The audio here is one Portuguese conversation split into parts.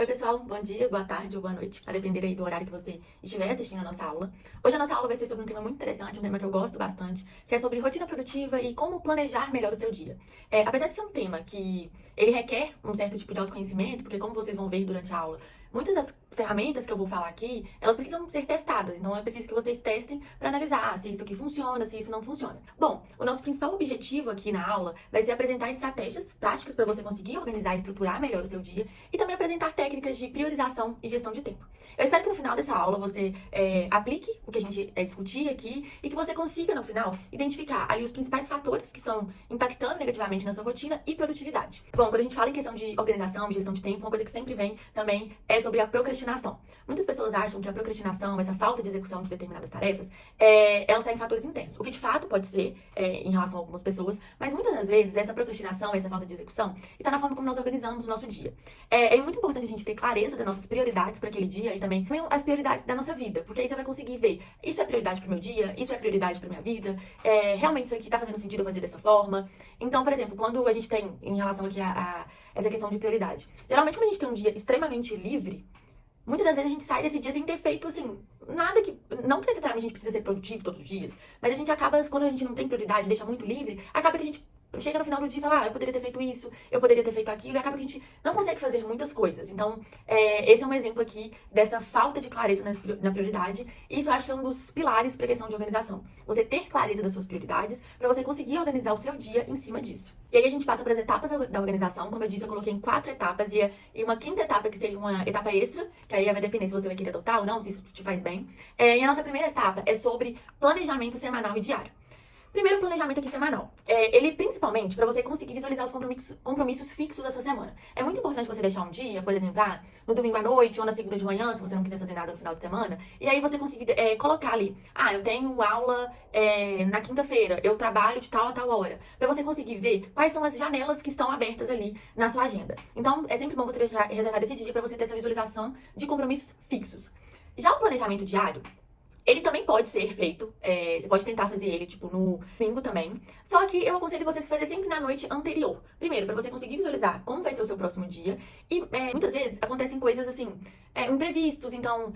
Oi pessoal, bom dia, boa tarde ou boa noite, a depender aí do horário que você estiver assistindo a nossa aula. Hoje a nossa aula vai ser sobre um tema muito interessante, um tema que eu gosto bastante, que é sobre rotina produtiva e como planejar melhor o seu dia. Apesar de ser um tema que ele requer um certo tipo de autoconhecimento, porque como vocês vão ver durante a aula, muitas das ferramentas que eu vou falar aqui, elas precisam ser testadas, então é preciso que vocês testem para analisar se isso aqui funciona, se isso não funciona. Bom, o nosso principal objetivo aqui na aula vai ser apresentar estratégias práticas para você conseguir organizar e estruturar melhor o seu dia e também apresentar técnicas de priorização e gestão de tempo. Eu espero que no final dessa aula você aplique o que a gente discutir aqui e que você consiga, no final, identificar ali os principais fatores que estão impactando negativamente na sua rotina e produtividade. Bom, quando a gente fala em questão de organização e gestão de tempo, uma coisa que sempre vem também é sobre a procrastinação. Muitas pessoas acham que a procrastinação, essa falta de execução de determinadas tarefas, ela sai em fatores internos. O que de fato pode ser em relação a algumas pessoas, mas muitas das vezes essa procrastinação, essa falta de execução, está na forma como nós organizamos o nosso dia. É muito importante a gente ter clareza das nossas prioridades para aquele dia e também as prioridades da nossa vida, porque aí você vai conseguir ver, isso é prioridade para o meu dia, isso é prioridade para minha vida, realmente isso aqui está fazendo sentido eu fazer dessa forma. Então, por exemplo, quando a gente tem, em relação aqui a essa questão de prioridade, geralmente quando a gente tem um dia extremamente livre, muitas das vezes a gente sai desse dia sem ter feito, assim, nada que... Não que necessariamente a gente precisa ser produtivo todos os dias, mas a gente acaba, quando a gente não tem prioridade, deixa muito livre, acaba que a gente chega no final do dia e fala, eu poderia ter feito isso, eu poderia ter feito aquilo, e acaba que a gente não consegue fazer muitas coisas. Então, esse é um exemplo aqui dessa falta de clareza na prioridade, e isso eu acho que é um dos pilares para a questão de organização. Você ter clareza das suas prioridades, para você conseguir organizar o seu dia em cima disso. E aí a gente passa para as etapas da organização. Como eu disse, eu coloquei em 4 etapas e uma quinta etapa que seria uma etapa extra, que aí vai depender se você vai querer adotar ou não, se isso te faz bem. E a nossa primeira etapa é sobre planejamento semanal e diário. Primeiro, planejamento aqui semanal. Ele, principalmente, para você conseguir visualizar os compromissos fixos da sua semana. É muito importante você deixar um dia, por exemplo, no domingo à noite ou na segunda de manhã, se você não quiser fazer nada no final de semana, e aí você conseguir colocar ali, eu tenho aula na quinta-feira, eu trabalho de tal a tal hora, para você conseguir ver quais são as janelas que estão abertas ali na sua agenda. Então, é sempre bom você reservar esse dia para você ter essa visualização de compromissos fixos. Já o planejamento diário, ele também pode ser feito, você pode tentar fazer ele, tipo, no domingo também. Só que eu aconselho você a fazer sempre na noite anterior. Primeiro, pra você conseguir visualizar como vai ser o seu próximo dia. E muitas vezes acontecem coisas assim, imprevistos, então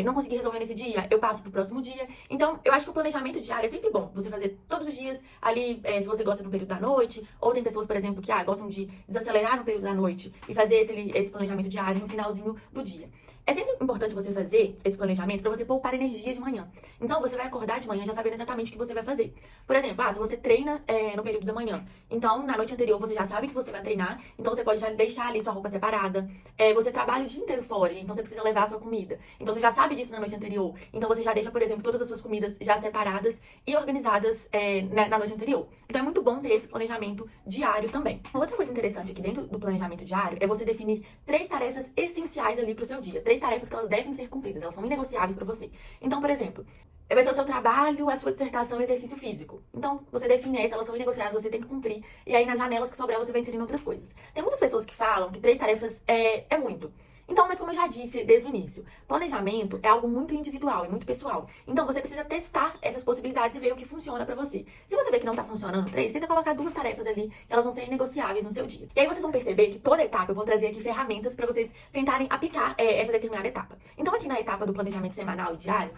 não consegui resolver nesse dia, eu passo pro próximo dia. Então, eu acho que o planejamento diário é sempre bom. Você fazer todos os dias ali, se você gosta no período da noite. Ou tem pessoas, por exemplo, que gostam de desacelerar no período da noite e fazer esse planejamento diário no finalzinho do dia. É sempre importante você fazer esse planejamento para você poupar energia de manhã. Então, você vai acordar de manhã já sabendo exatamente o que você vai fazer. Por exemplo, se você treina no período da manhã, então na noite anterior você já sabe que você vai treinar, então você pode já deixar ali sua roupa separada. Você trabalha o dia inteiro fora, então você precisa levar a sua comida. Então, você já sabe disso na noite anterior. Então, você já deixa, por exemplo, todas as suas comidas já separadas e organizadas na noite anterior. Então, é muito bom ter esse planejamento diário também. Outra coisa interessante aqui dentro do planejamento diário é você definir 3 tarefas essenciais ali pro seu dia. 3 tarefas que elas devem ser cumpridas, elas são inegociáveis para você. Então, por exemplo, vai ser o seu trabalho, a sua dissertação e exercício físico. Então, você define essas, elas são inegociáveis, você tem que cumprir. E aí, nas janelas que sobrar, você vai inserindo outras coisas. Tem muitas pessoas que falam que 3 tarefas é muito. Então, mas como eu já disse desde o início, planejamento é algo muito individual e muito pessoal. Então, você precisa testar essas possibilidades e ver o que funciona pra você. Se você vê que não tá funcionando 3, tenta colocar 2 tarefas ali, que elas vão ser inegociáveis no seu dia. E aí, vocês vão perceber que toda etapa eu vou trazer aqui ferramentas pra vocês tentarem aplicar essa determinada etapa. Então, aqui na etapa do planejamento semanal e diário,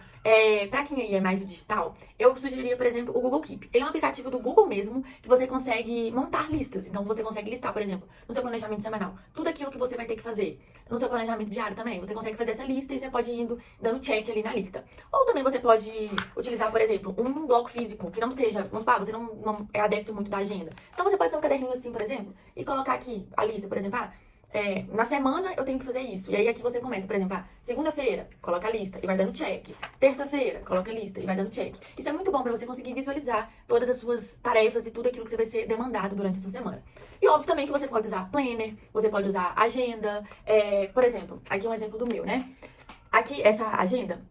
pra quem aí é mais do digital, eu sugeriria, por exemplo, o Google Keep. Ele é um aplicativo do Google mesmo, que você consegue montar listas. Então, você consegue listar, por exemplo, no seu planejamento semanal, tudo aquilo que você vai ter que fazer. No seu planejamento diário também, você consegue fazer essa lista e você pode ir indo, dando check ali na lista. Ou também você pode utilizar, por exemplo, um bloco físico, que não seja, vamos supor, você não é adepto muito da agenda. Então você pode ter um caderninho assim, por exemplo, e colocar aqui a lista, por exemplo, na semana eu tenho que fazer isso. E aí aqui você começa, por exemplo, segunda-feira, coloca a lista e vai dando check. Terça-feira, coloca a lista e vai dando check. Isso é muito bom pra você conseguir visualizar todas as suas tarefas e tudo aquilo que você vai ser demandado durante essa semana. E óbvio também que você pode usar planner, você pode usar agenda. Por exemplo, aqui um exemplo do meu, né? Aqui, essa agenda,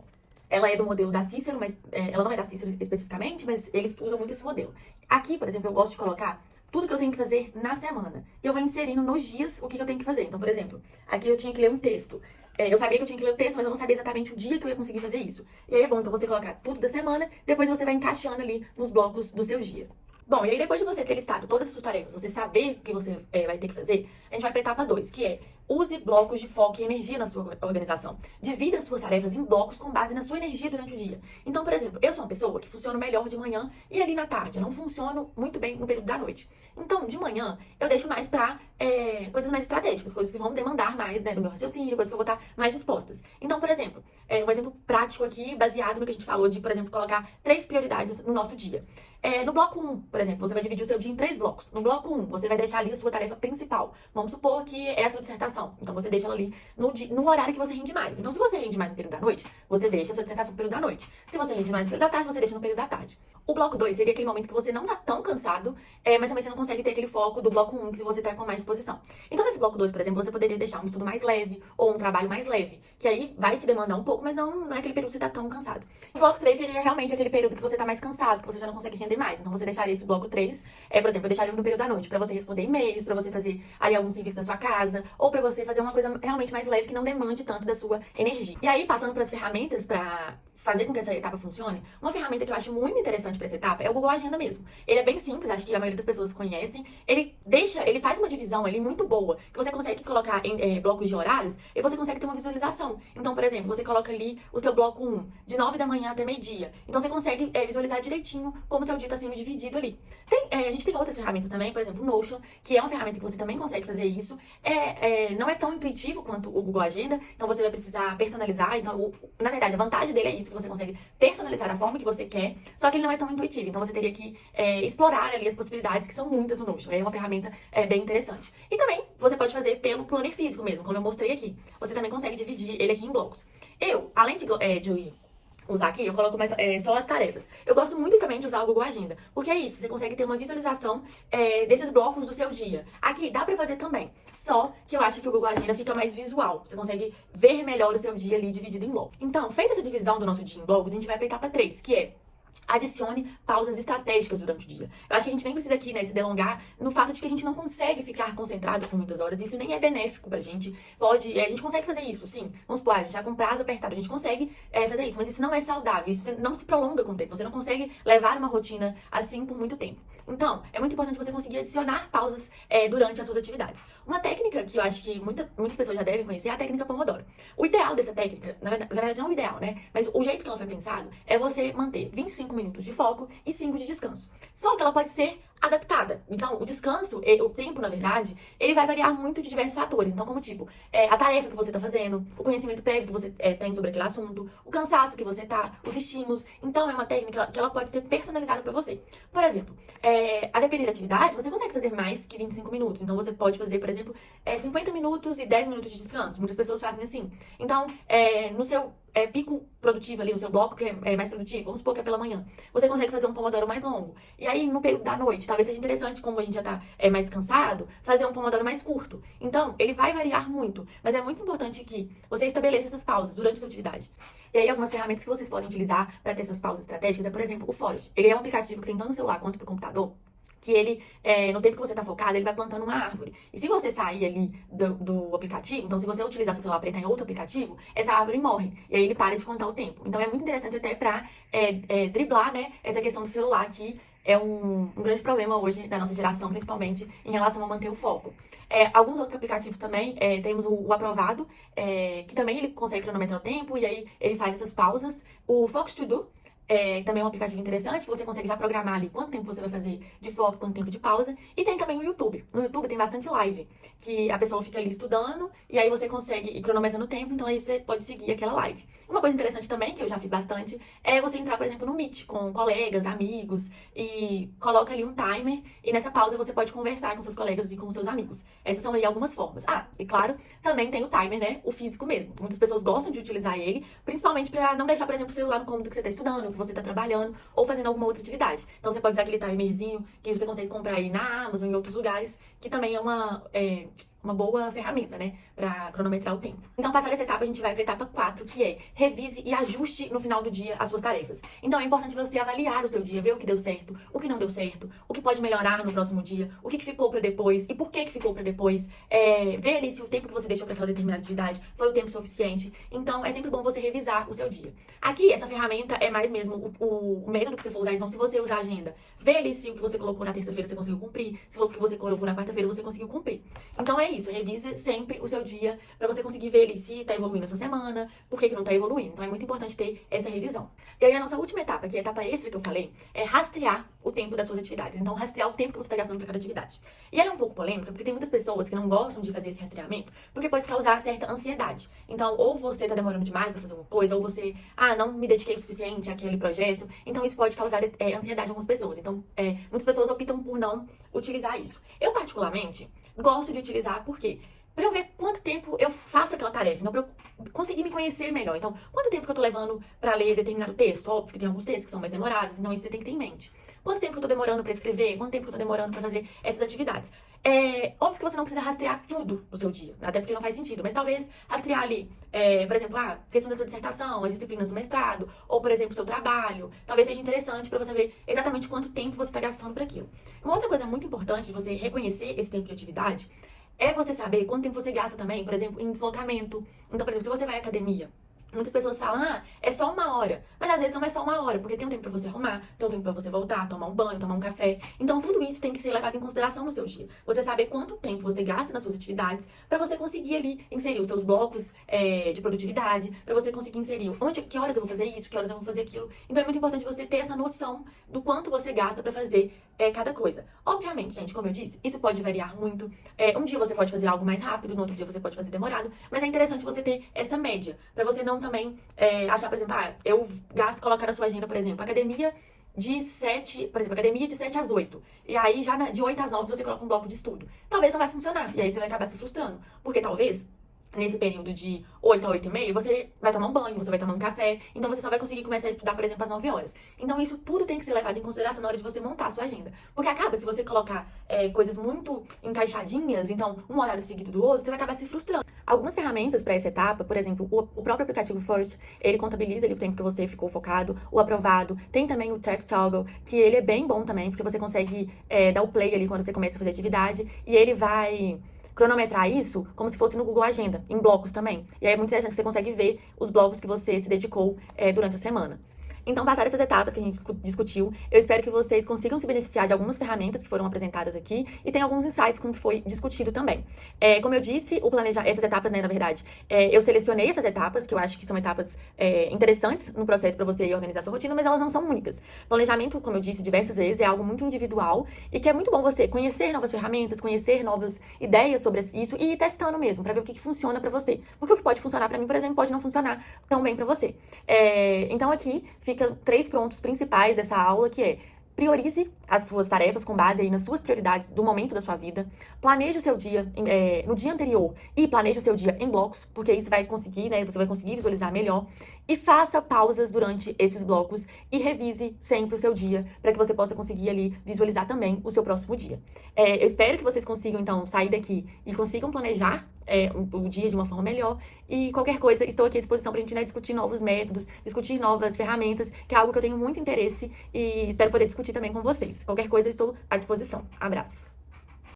ela é do modelo da Cícero, mas ela não é da Cícero especificamente, mas eles usam muito esse modelo. Aqui, por exemplo, eu gosto de colocar tudo que eu tenho que fazer na semana. E eu vou inserindo nos dias o que eu tenho que fazer. Então, por exemplo, aqui eu tinha que ler um texto. Eu sabia que eu tinha que ler o texto, mas eu não sabia exatamente o dia que eu ia conseguir fazer isso. E aí é bom, então, você colocar tudo da semana, depois você vai encaixando ali nos blocos do seu dia. Bom, e aí depois de você ter listado todas as suas tarefas, você saber o que você vai ter que fazer, a gente vai pra etapa 2, que é Use blocos de foco e energia na sua organização. Divida as suas tarefas em blocos com base na sua energia durante o dia. Então, por exemplo, eu sou uma pessoa que funciona melhor de manhã e ali na tarde. Eu não funciono muito bem no período da noite. Então, de manhã, eu deixo mais pra coisas mais estratégicas, coisas que vão demandar mais, né, do meu raciocínio, coisas que eu vou estar mais dispostas. Então, por exemplo, um exemplo prático aqui, baseado no que a gente falou de, por exemplo, colocar 3 prioridades no nosso dia. No bloco 1, por exemplo, você vai dividir o seu dia em 3 blocos. No bloco 1, você vai deixar ali a sua tarefa principal. Vamos supor que é a sua dissertação. Então, você deixa ela ali no horário que você rende mais. Então, se você rende mais no período da noite, você deixa a sua dissertação no período da noite. Se você rende mais no período da tarde, você deixa no período da tarde. O bloco 2 seria aquele momento que você não tá tão cansado, mas também você não consegue ter aquele foco do bloco 1, que você tá com mais disposição. Então, nesse bloco 2, por exemplo, você poderia deixar um estudo mais leve ou um trabalho mais leve, que aí vai te demandar um pouco, mas não é aquele período que você tá tão cansado. O bloco 3 seria realmente aquele período que você tá mais cansado, que você já não consegue render mais. Então, você deixaria esse bloco 3, por exemplo, eu deixaria no período da noite, pra você responder e-mails, pra você fazer ali algum serviço na sua casa, ou pra você fazer uma coisa realmente mais leve que não demande tanto da sua energia. E aí, passando pras ferramentas pra fazer com que essa etapa funcione, uma ferramenta que eu acho muito interessante pra essa etapa é o Google Agenda mesmo. Ele é bem simples, acho que a maioria das pessoas conhecem. Ele faz uma divisão ali muito boa, que você consegue colocar em blocos de horários e você consegue ter uma visualização. Então, por exemplo, você coloca ali o seu bloco 1, de 9 da manhã até meio-dia. Então, você consegue visualizar direitinho como o seu dia está sendo dividido ali. A gente tem outras ferramentas também, por exemplo, o Notion, que é uma ferramenta que você também consegue fazer isso. Não é tão intuitivo quanto o Google Agenda, então você vai precisar personalizar. Então, na verdade, a vantagem dele é isso, que você consegue personalizar da forma que você quer, só que ele não é tão intuitivo. Então, você teria que explorar ali as possibilidades, que são muitas no Notion. É uma ferramenta bem interessante. E também, você pode fazer pelo planner físico mesmo, como eu mostrei aqui. Você também consegue dividir ele aqui em blocos. Além de usar aqui, eu coloco só as tarefas. Eu gosto muito também de usar o Google Agenda, porque é isso, você consegue ter uma visualização desses blocos do seu dia. Aqui dá pra fazer também, só que eu acho que o Google Agenda fica mais visual. Você consegue ver melhor o seu dia ali dividido em blocos. Então, feita essa divisão do nosso dia em blocos, a gente vai pra etapa 3, que é adicione pausas estratégicas durante o dia. Eu acho que a gente nem precisa aqui, né, se delongar no fato de que a gente não consegue ficar concentrado por muitas horas. Isso nem é benéfico pra gente. A gente consegue fazer isso, sim. Vamos supor, a gente tá com prazo apertado, a gente consegue fazer isso, mas isso não é saudável, isso não se prolonga com o tempo. Você não consegue levar uma rotina assim por muito tempo. Então, é muito importante você conseguir adicionar pausas durante as suas atividades. Uma técnica que eu acho que muitas pessoas já devem conhecer é a técnica Pomodoro. O ideal dessa técnica, na verdade não o ideal, né? Mas o jeito que ela foi pensado é você manter 25 minutos de foco e 5 de descanso. Só que ela pode ser adaptada. Então, o descanso, o tempo, na verdade, ele vai variar muito de diversos fatores. Então, como tipo, a tarefa que você tá fazendo, o conhecimento prévio que você tem sobre aquele assunto, o cansaço que você tá, os estímulos. Então, é uma técnica que ela pode ser personalizada pra você. Por exemplo, a depender da atividade, você consegue fazer mais que 25 minutos. Então, você pode fazer, por exemplo, 50 minutos e 10 minutos de descanso. Muitas pessoas fazem assim. Então, no seu pico produtivo ali, no seu bloco que é mais produtivo, vamos supor que é pela manhã, você consegue fazer um pomodoro mais longo. E aí, no período da noite, talvez seja interessante, como a gente já tá mais cansado, fazer um pomodoro mais curto. Então, ele vai variar muito, mas é muito importante que você estabeleça essas pausas durante a sua atividade. E aí, algumas ferramentas que vocês podem utilizar para ter essas pausas estratégicas é, por exemplo, o Forest. Ele é um aplicativo que tem tanto no celular quanto pro computador, que ele, no tempo que você tá focado, ele vai plantando uma árvore. E se você sair ali do aplicativo, então se você utilizar seu celular para entrar em outro aplicativo, essa árvore morre. E aí ele para de contar o tempo. Então é muito interessante até pra driblar, né, essa questão do celular, que é um grande problema hoje da nossa geração, principalmente em relação a manter o foco. Alguns outros aplicativos também, temos o Aprovado, que também ele consegue cronometrar o tempo, e aí ele faz essas pausas. O Focus To Do, também é um aplicativo interessante, que você consegue já programar ali quanto tempo você vai fazer de foco, quanto tempo de pausa. E tem também o YouTube. No YouTube tem bastante live, que a pessoa fica ali estudando, e aí você consegue ir cronometrando o tempo, então aí você pode seguir aquela live. Uma coisa interessante também, que eu já fiz bastante, é você entrar, por exemplo, no Meet com colegas, amigos, e coloca ali um timer, e nessa pausa você pode conversar com seus colegas e com seus amigos. Essas são aí algumas formas. E claro, também tem o timer, né, o físico mesmo. Muitas pessoas gostam de utilizar ele, principalmente pra não deixar, por exemplo, o celular no cômodo que você tá estudando, que você tá trabalhando ou fazendo alguma outra atividade. Então você pode usar aquele timerzinho que você consegue comprar aí na Amazon, em outros lugares, que também é uma boa ferramenta, né, pra cronometrar o tempo. Então, passada essa etapa, a gente vai pra etapa 4, que é revise e ajuste no final do dia as suas tarefas. Então, é importante você avaliar o seu dia, ver o que deu certo, o que não deu certo, o que pode melhorar no próximo dia, o que ficou pra depois e por que ficou pra depois. Ver ali se o tempo que você deixou pra aquela determinada atividade foi o tempo suficiente. Então, é sempre bom você revisar o seu dia. Aqui, essa ferramenta é mais mesmo o método que você for usar. Então, se você usar a agenda, vê ali se o que você colocou na terça-feira você conseguiu cumprir, se o que você colocou na quarta-feira você conseguiu cumprir. Então, é isso, revise sempre o seu dia pra você conseguir ver ali se tá evoluindo a sua semana, por que que não tá evoluindo. Então é muito importante ter essa revisão. E aí a nossa última etapa, que é a etapa extra que eu falei, é rastrear o tempo das suas atividades. Então rastrear o tempo que você tá gastando pra cada atividade. E ela é um pouco polêmica, porque tem muitas pessoas que não gostam de fazer esse rastreamento, porque pode causar certa ansiedade. Então, ou você tá demorando demais pra fazer alguma coisa, ou você, não me dediquei o suficiente àquele projeto. Então isso pode causar ansiedade em algumas pessoas. Então, muitas pessoas optam por não utilizar isso. Eu, particularmente, gosto de utilizar porque pra eu ver quanto tempo eu faço aquela tarefa, então pra eu conseguir me conhecer melhor. Então, quanto tempo que eu tô levando pra ler determinado texto? Óbvio que tem alguns textos que são mais demorados, então isso você tem que ter em mente. Quanto tempo que eu tô demorando pra escrever? Quanto tempo que eu tô demorando pra fazer essas atividades? É óbvio que você não precisa rastrear tudo no seu dia, até porque não faz sentido, mas talvez rastrear ali, por exemplo, a questão da sua dissertação, as disciplinas do mestrado, ou, por exemplo, o seu trabalho, talvez seja interessante pra você ver exatamente quanto tempo você tá gastando pra aquilo. Uma outra coisa muito importante de você reconhecer esse tempo de atividade é você saber quanto tempo você gasta também, por exemplo, em deslocamento. Então, por exemplo, se você vai à academia, muitas pessoas falam, é só 1 hora. Mas às vezes não é só 1 hora, porque tem um tempo pra você arrumar, tem um tempo pra você voltar, tomar um banho, tomar um café. Então tudo isso tem que ser levado em consideração no seu dia. Você saber quanto tempo você gasta nas suas atividades, pra você conseguir ali inserir os seus blocos de produtividade, pra você conseguir inserir que horas eu vou fazer isso, que horas eu vou fazer aquilo. Então é muito importante você ter essa noção do quanto você gasta pra fazer cada coisa. Obviamente, gente, como eu disse, isso pode variar muito. Um dia você pode fazer algo mais rápido, no outro dia você pode fazer demorado, mas é interessante você ter essa média, pra você não também achar, por exemplo, eu gasto, colocar na sua agenda, por exemplo, academia de 7, por exemplo, academia de 7 às 8. E aí, já de 8 às 9, você coloca um bloco de estudo. Talvez não vai funcionar, e aí você vai acabar se frustrando, porque talvez nesse período de 8 a 8 e meia, você vai tomar um banho, você vai tomar um café, então você só vai conseguir começar a estudar, por exemplo, às 9 horas. Então isso tudo tem que ser levado em consideração na hora de você montar a sua agenda. Porque acaba, se você colocar coisas muito encaixadinhas, então um horário seguido do outro, você vai acabar se frustrando. Algumas ferramentas para essa etapa, por exemplo, o próprio aplicativo First, ele contabiliza ali o tempo que você ficou focado, o aprovado. Tem também o Tech Toggle, que ele é bem bom também, porque você consegue dar o play ali quando você começa a fazer atividade, e ele vai cronometrar isso como se fosse no Google Agenda, em blocos também. E aí é muito interessante que você consegue ver os blocos que você se dedicou durante a semana. Então, passadas essas etapas que a gente discutiu, eu espero que vocês consigam se beneficiar de algumas ferramentas que foram apresentadas aqui e tem alguns insights com o que foi discutido também. Como eu disse, essas etapas, né, na verdade, eu selecionei essas etapas, que eu acho que são etapas interessantes no processo para você organizar sua rotina, mas elas não são únicas. Planejamento, como eu disse diversas vezes, é algo muito individual e que é muito bom você conhecer novas ferramentas, conhecer novas ideias sobre isso e ir testando mesmo, para ver o que funciona para você. Porque o que pode funcionar para mim, por exemplo, pode não funcionar tão bem para você. Então, aqui fica 3 pontos principais dessa aula, que é: priorize as suas tarefas com base aí nas suas prioridades do momento da sua vida. Planeje o seu dia no dia anterior e planeje o seu dia em blocos, porque isso vai conseguir, né? Você vai conseguir visualizar melhor. E faça pausas durante esses blocos e revise sempre o seu dia, para que você possa conseguir ali visualizar também o seu próximo dia. Eu espero que vocês consigam, então, sair daqui e consigam planejar o dia de uma forma melhor. E qualquer coisa, estou aqui à disposição para a gente, né, discutir novos métodos, discutir novas ferramentas, que é algo que eu tenho muito interesse e espero poder discutir também com vocês. Qualquer coisa, estou à disposição. Abraços!